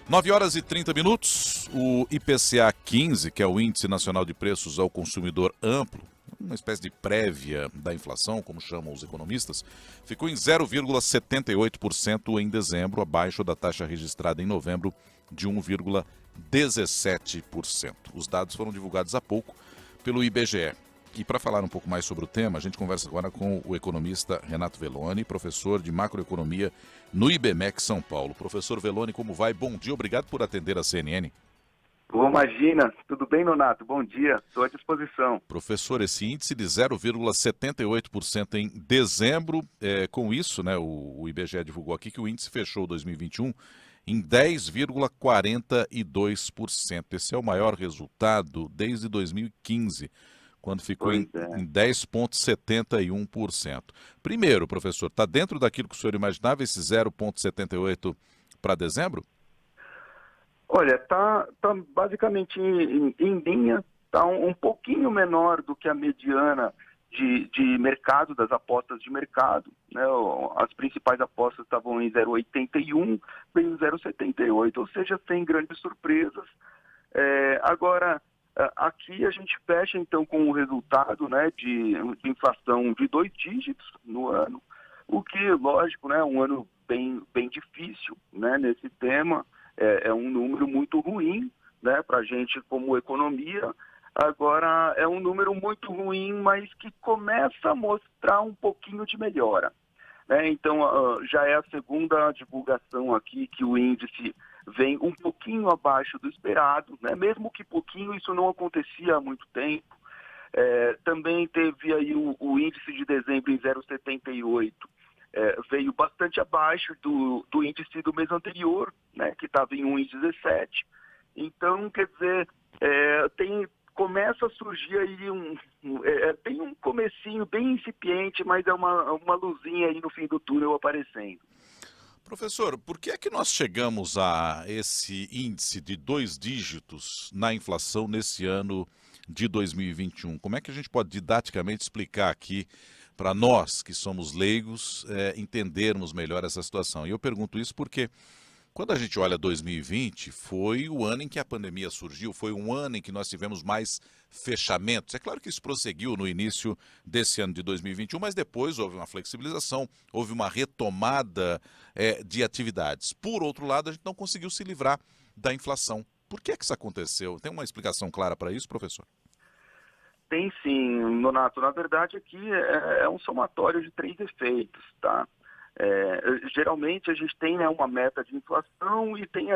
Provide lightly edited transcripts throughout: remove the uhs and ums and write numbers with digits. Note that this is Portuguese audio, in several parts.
9h30, o IPCA 15, que é o Índice Nacional de Preços ao Consumidor Amplo, uma espécie de prévia da inflação, como chamam os economistas, ficou em 0,78% em dezembro, abaixo da taxa registrada em novembro de 1,17%. Os dados foram divulgados há pouco pelo IBGE. E para falar um pouco mais sobre o tema, a gente conversa agora com o economista Renato Velloni, professor de macroeconomia no IBMEC São Paulo. Professor Velloni, como vai? Bom dia, obrigado por atender a CNN. Imagina, tudo bem, Nonato? Bom dia, estou à disposição. Professor, esse índice de 0,78% em dezembro, com isso, né, o IBGE divulgou aqui que o índice fechou 2021 em 10,42%. Esse é o maior resultado desde 2015. Quando ficou em 10,71%. Primeiro, professor, está dentro daquilo que o senhor imaginava, esse 0,78% para dezembro? Olha, está basicamente em linha, está um pouquinho menor do que a mediana de mercado, das apostas de mercado, né? As principais apostas estavam em 0,81, veio em 0,78, ou seja, sem grandes surpresas. Agora, aqui a gente fecha então com o resultado, né, de inflação de 2 dígitos no ano, o que, lógico, né, um ano bem difícil, né, nesse tema, é um número muito ruim, né, para a gente como economia. Agora, é um número muito ruim, mas que começa a mostrar um pouquinho de melhora, né? Então, já é a segunda divulgação aqui que o índice vem um pouquinho abaixo do esperado, né? Mesmo que pouquinho, isso não acontecia há muito tempo. Também teve aí o índice de dezembro em 0,78, veio bastante abaixo do índice do mês anterior, né? Que estava em 1,17. Então, quer dizer, começa a surgir aí tem um comecinho bem incipiente, mas é uma luzinha aí no fim do túnel aparecendo. Professor, por que é que nós chegamos a esse índice de 2 dígitos na inflação nesse ano de 2021? Como é que a gente pode didaticamente explicar aqui para nós, que somos leigos, entendermos melhor essa situação? E eu pergunto isso porque quando a gente olha 2020, foi o ano em que a pandemia surgiu, foi um ano em que nós tivemos mais fechamentos. É claro que isso prosseguiu no início desse ano de 2021, mas depois houve uma flexibilização, houve uma retomada de atividades. Por outro lado, a gente não conseguiu se livrar da inflação. Por que isso aconteceu? Tem uma explicação clara para isso, professor? Tem sim, Nonato. Na verdade, aqui é um somatório de 3 efeitos, tá? Geralmente a gente tem, né, uma meta de inflação e tem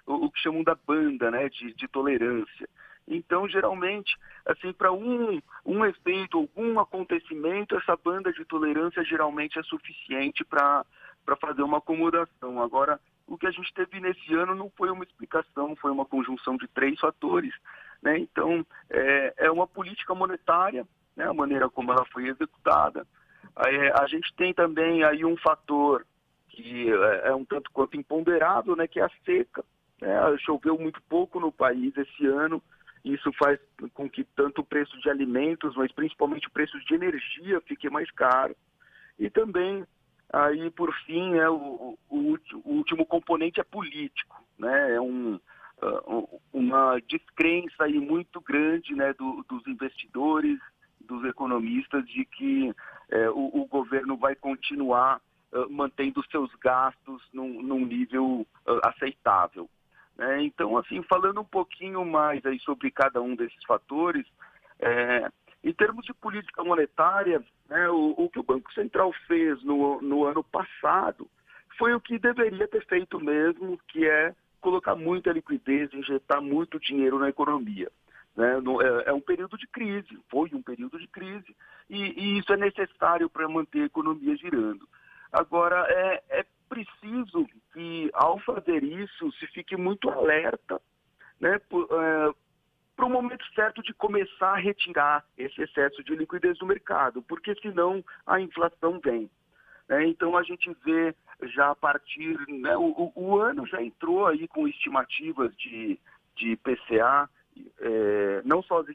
o que chamam da banda, né, de tolerância. Então, geralmente, assim, para um efeito, algum acontecimento, essa banda de tolerância geralmente é suficiente para fazer uma acomodação. Agora, o que a gente teve nesse ano não foi uma explicação, foi uma conjunção de 3 fatores, né? Então, é uma política monetária, né, a maneira como ela foi executada. A gente tem também aí um fator que é um tanto quanto imponderável, né, que é a seca, né? Choveu muito pouco no país esse ano, isso faz com que tanto o preço de alimentos, mas principalmente o preço de energia fique mais caro. E também, aí por fim, o último componente é político, né? Uma descrença aí muito grande, né, dos investidores, dos economistas, de que o governo vai continuar mantendo seus gastos num nível aceitável, né? Então, assim, falando um pouquinho mais aí sobre cada um desses fatores, em termos de política monetária, né, o que o Banco Central fez no ano passado foi o que deveria ter feito mesmo, que é colocar muita liquidez, injetar muito dinheiro na economia. É um período de crise, foi um período de crise, e isso é necessário para manter a economia girando. Agora, é preciso que, ao fazer isso, se fique muito alerta, né, para o momento certo de começar a retirar esse excesso de liquidez do mercado, porque senão a inflação vem. Então a gente vê já a partir, né, o ano já entrou aí com estimativas de IPCA, não só as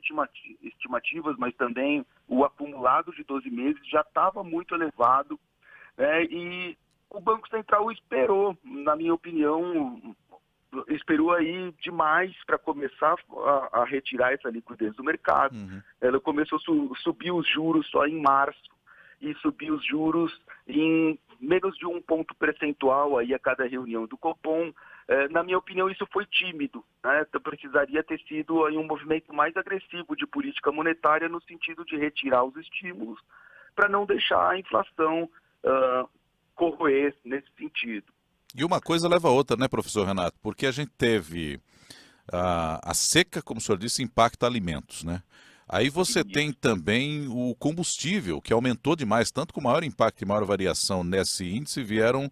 estimativas, mas também o acumulado de 12 meses já estava muito elevado, e o Banco Central esperou, na minha opinião, esperou aí demais para começar a retirar essa liquidez do mercado. Ela começou a subir os juros só em março e subir os juros em menos de 1 ponto percentual aí a cada reunião do Copom. Na minha opinião, isso foi tímido, né? Então, precisaria ter sido aí um movimento mais agressivo de política monetária no sentido de retirar os estímulos para não deixar a inflação corroer nesse sentido. E uma coisa leva a outra, né, professor Renato? Porque a gente teve a seca, como o senhor disse, impacta alimentos, né? Aí você tem também o combustível, que aumentou demais, tanto com maior impacto e maior variação nesse índice vieram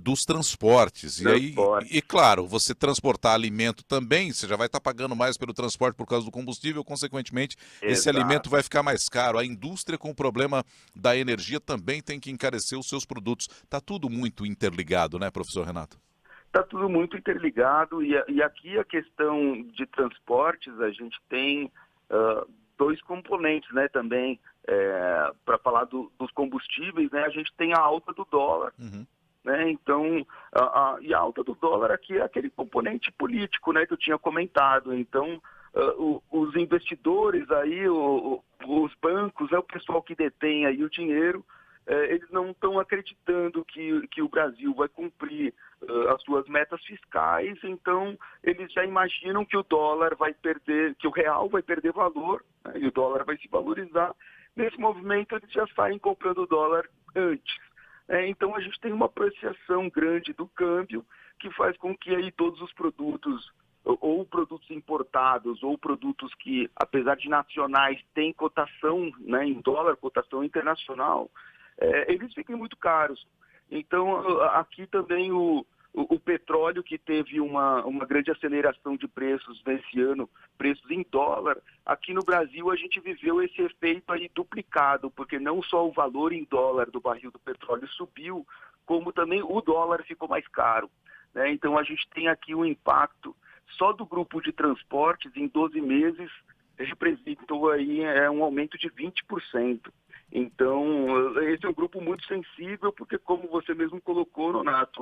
dos transportes. E aí, e claro, você transportar alimento também, você já vai estar pagando mais pelo transporte por causa do combustível, consequentemente, esse alimento vai ficar mais caro. A indústria, com o problema da energia, também tem que encarecer os seus produtos. Está tudo muito interligado, né, professor Renato? Está tudo muito interligado e aqui a questão de transportes, a gente tem dois componentes, né, também, para falar dos combustíveis, né, a gente tem a alta do dólar, né, então, e a alta do dólar aqui é aquele componente político, né, que eu tinha comentado, então, os investidores aí, os bancos, o pessoal que detém aí o dinheiro, eles não estão acreditando que o Brasil vai cumprir as suas metas fiscais, então eles já imaginam que o dólar vai perder, que o real vai perder valor, né, e o dólar vai se valorizar. Nesse movimento eles já saem comprando o dólar antes. Então a gente tem uma apreciação grande do câmbio que faz com que aí todos os produtos, ou produtos importados, ou produtos que, apesar de nacionais, têm cotação, né, em dólar, cotação internacional, eles fiquem muito caros. Então, aqui também o petróleo, que teve uma grande aceleração de preços nesse ano, preços em dólar, aqui no Brasil a gente viveu esse efeito aí duplicado, porque não só o valor em dólar do barril do petróleo subiu, como também o dólar ficou mais caro, né? Então a gente tem aqui um impacto só do grupo de transportes em 12 meses, representou aí um aumento de 20%. Então, esse é um grupo muito sensível, porque como você mesmo colocou, Nonato,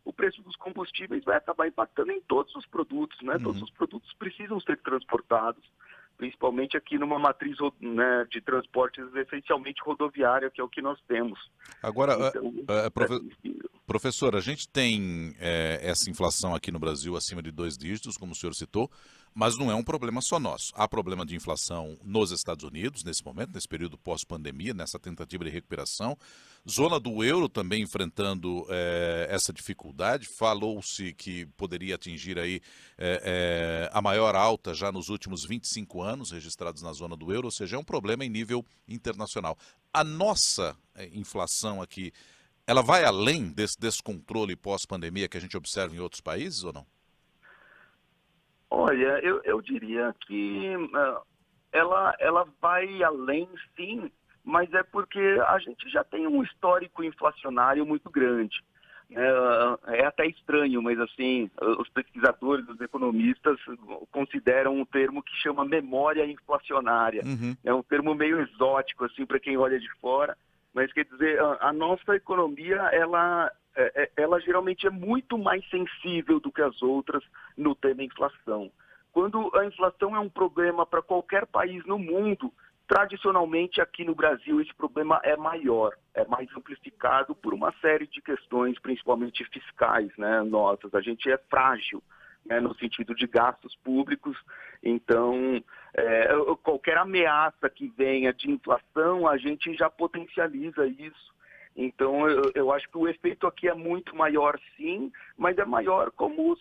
o preço dos combustíveis vai acabar impactando em todos os produtos, né? Todos os produtos precisam ser transportados, principalmente aqui numa matriz, né, de transportes essencialmente rodoviária, que é o que nós temos. Agora, professor, a gente tem essa inflação aqui no Brasil acima de 2 dígitos, como o senhor citou, mas não é um problema só nosso. Há problema de inflação nos Estados Unidos, nesse momento, nesse período pós-pandemia, nessa tentativa de recuperação. Zona do euro também enfrentando essa dificuldade. Falou-se que poderia atingir aí a maior alta já nos últimos 25 anos registrados na zona do euro, ou seja, é um problema em nível internacional. A nossa inflação aqui, ela vai além desse descontrole pós-pandemia que a gente observa em outros países ou não? Olha, eu diria que ela vai além, sim, mas é porque a gente já tem um histórico inflacionário muito grande. É até estranho, mas assim, os pesquisadores, os economistas consideram um termo que chama memória inflacionária. É um termo meio exótico assim para quem olha de fora, mas quer dizer, a nossa economia, ela geralmente é muito mais sensível do que as outras no tema inflação. Quando a inflação é um problema para qualquer país no mundo, tradicionalmente aqui no Brasil esse problema é maior, é mais amplificado por uma série de questões, principalmente fiscais, né, nossas. A gente é frágil, né, no sentido de gastos públicos, então qualquer ameaça que venha de inflação, a gente já potencializa isso. Então, eu acho que o efeito aqui é muito maior, sim, mas é maior como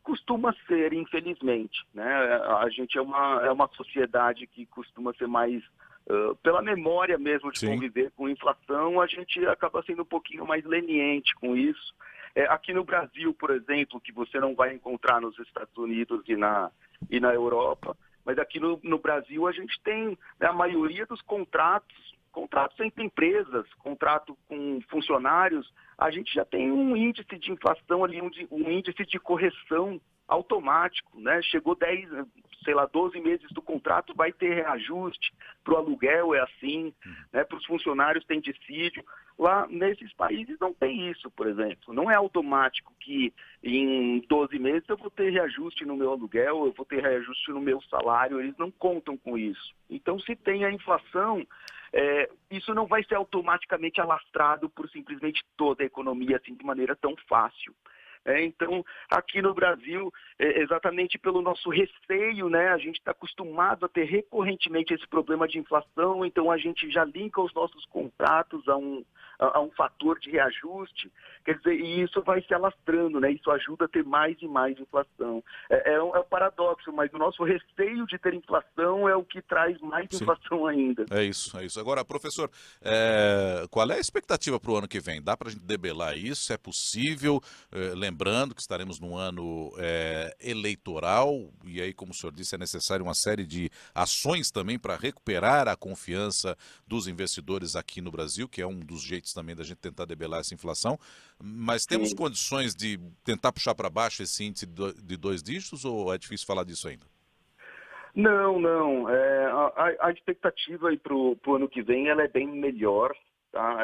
costuma ser, infelizmente, né? A gente é uma sociedade que costuma ser mais, pela memória mesmo de conviver com inflação, a gente acaba sendo um pouquinho mais leniente com isso. Aqui no Brasil, por exemplo, que você não vai encontrar nos Estados Unidos e na Europa, mas aqui no Brasil a gente tem, né, a maioria dos contratos entre empresas, contrato com funcionários, a gente já tem um índice de inflação ali, um índice de correção automático, né? Chegou 12 meses do contrato, vai ter reajuste, para o aluguel é assim, né? Para os funcionários tem dissídio. Lá nesses países não tem isso, por exemplo. Não é automático que em 12 meses eu vou ter reajuste no meu aluguel, eu vou ter reajuste no meu salário, eles não contam com isso. Então, se tem a inflação, isso não vai ser automaticamente alastrado por simplesmente toda a economia assim, de maneira tão fácil. Então, aqui no Brasil, exatamente pelo nosso receio, né, a gente está acostumado a ter recorrentemente esse problema de inflação, então a gente já linka os nossos contratos a um fator de reajuste, quer dizer, e isso vai se alastrando, né, isso ajuda a ter mais e mais inflação. É um paradoxo, mas o nosso receio de ter inflação é o que traz mais Sim. inflação ainda. É isso, é isso. Agora, professor, qual é a expectativa para o ano que vem? Dá para a gente debelar isso? É possível? Lembrando que estaremos num ano eleitoral, e aí, como o senhor disse, é necessário uma série de ações também para recuperar a confiança dos investidores aqui no Brasil, que é um dos jeitos também da gente tentar debelar essa inflação. Mas temos Sim. condições de tentar puxar para baixo esse índice de 2 dígitos ou é difícil falar disso ainda? Não. A expectativa para o ano que vem ela é bem melhor. Tá?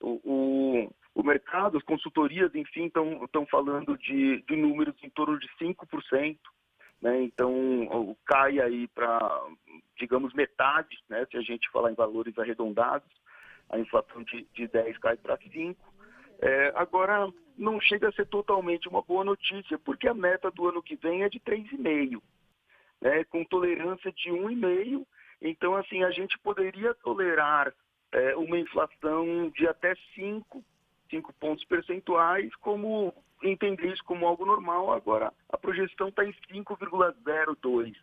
O mercado, as consultorias, enfim, estão falando de números em torno de 5%. Né? Então, cai aí para, digamos, metade, né? Se a gente falar em valores arredondados, a inflação de 10 cai para 5. Agora, não chega a ser totalmente uma boa notícia, porque a meta do ano que vem é de 3,5%. Com tolerância de 1,5%. Então, assim, a gente poderia tolerar uma inflação de até 5 pontos percentuais, como entender isso como algo normal. Agora, a projeção está em 5,02%.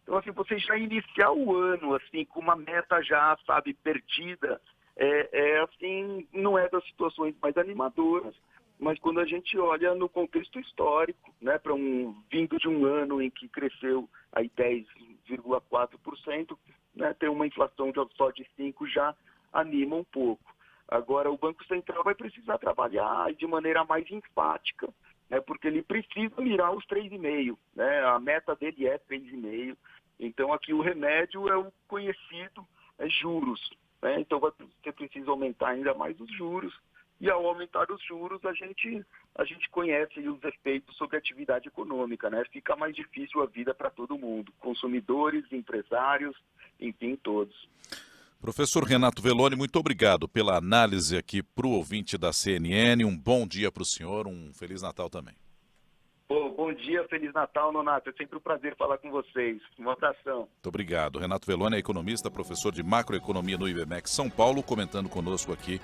Então, assim, você já iniciar o ano assim, com uma meta já, sabe, perdida, assim, não é das situações mais animadoras. Mas quando a gente olha no contexto histórico, né, para vindo de um ano em que cresceu aí 10,4%, né, ter uma inflação só de 5% já anima um pouco. Agora, o Banco Central vai precisar trabalhar de maneira mais enfática, né, porque ele precisa mirar os 3,5%. Né, a meta dele é 3,5%. Então, aqui o remédio é o conhecido juros. Né, então, você precisa aumentar ainda mais os juros. E ao aumentar os juros, a gente conhece os efeitos sobre a atividade econômica, né? Fica mais difícil a vida para todo mundo, consumidores, empresários, enfim, todos. Professor Renato Veloni, muito obrigado pela análise aqui para o ouvinte da CNN. Um bom dia para o senhor, um Feliz Natal também. Bom dia, Feliz Natal, Nonato. É sempre um prazer falar com vocês. Um abração. Muito obrigado. Renato Veloni é economista, professor de macroeconomia no IBMEC São Paulo, comentando conosco aqui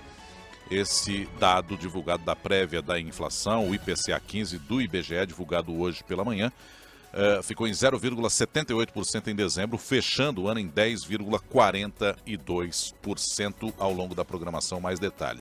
esse dado divulgado da prévia da inflação, o IPCA 15 do IBGE, divulgado hoje pela manhã, ficou em 0,78% em dezembro, fechando o ano em 10,42% ao longo da programação. Mais detalhes.